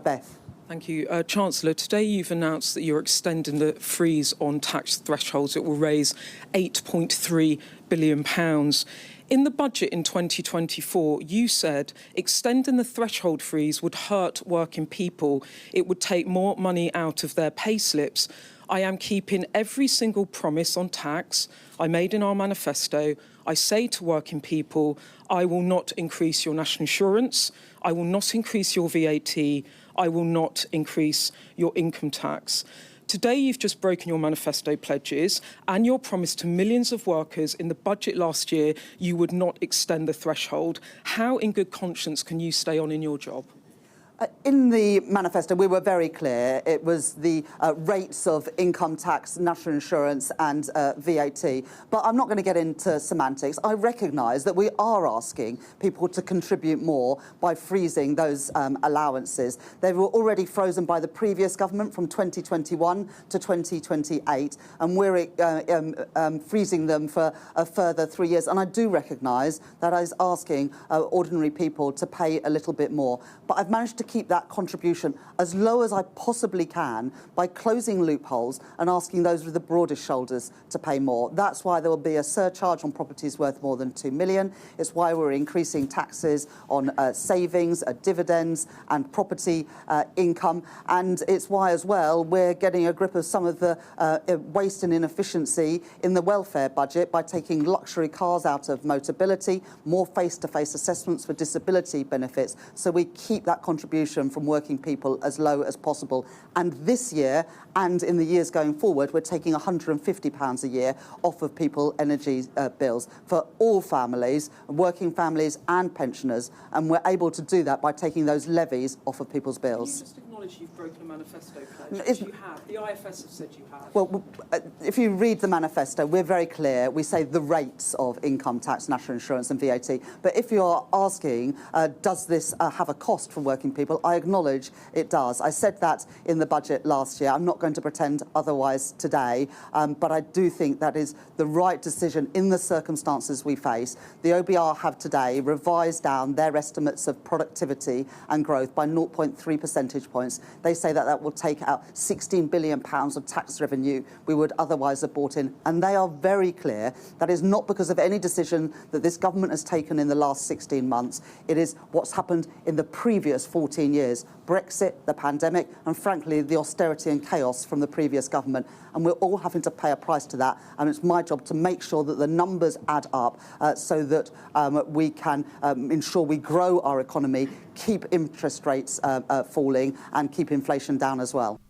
Beth. Thank you. Chancellor, today you've announced that you're extending the freeze on tax thresholds. It will raise £8.3 billion. In the budget in 2024, you said extending the threshold freeze would hurt working people. It would take more money out of their pay slips. I am keeping every single promise on tax I made in our manifesto. I say to working people, I will not increase your national insurance. I will not increase your VAT. I will not increase your income tax. Today, you've just broken your manifesto pledges and your promise to millions of workers in the budget last year you would not extend the threshold. How, in good conscience, can you stay on in your job? In the manifesto, we were very clear. It was the rates of income tax, national insurance and VAT. But I'm not going to get into semantics. I recognise that we are asking people to contribute more by freezing those allowances. They were already frozen by the previous government from 2021 to 2028, and we're freezing them for a further 3 years. And I do recognise that I was asking ordinary people to pay a little bit more. But I've managed to keep that contribution as low as I possibly can by closing loopholes and asking those with the broadest shoulders to pay more. That's why there will be a surcharge on properties worth more than £2 million. It's why we're increasing taxes on savings, dividends and property income. And it's why, as well, we're getting a grip of some of the waste and inefficiency in the welfare budget by taking luxury cars out of Motability, more face-to-face assessments for disability benefits, so we keep that contribution from working people as low as possible. And this year, and in the years going forward, we're taking £150 a year off of people's energy bills for all families, working families and pensioners. And we're able to do that by taking those levies off of people's bills. Can you just acknowledge you've broken a manifesto pledge? You have. The IFS have said you have. Well, if you read the manifesto, we're very clear. We say the rates of income tax, national insurance and VAT. But if you're asking, does this have a cost for working people, I acknowledge it does. I said that in the budget last year. I'm not going to pretend otherwise today, but I do think that is the right decision in the circumstances we face. The OBR have today revised down their estimates of productivity and growth by 0.3 percentage points. They say that that will take out £16 billion of tax revenue we would otherwise have brought in. And they are very clear that is not because of any decision that this government has taken in the last 16 months. It is what's happened in the previous 14 years. Brexit, the pandemic, and frankly, the austerity and chaos from the previous government. And we're all having to pay a price to that. And it's my job to make sure that the numbers add up so that we can ensure we grow our economy, keep interest rates falling, and keep inflation down as well.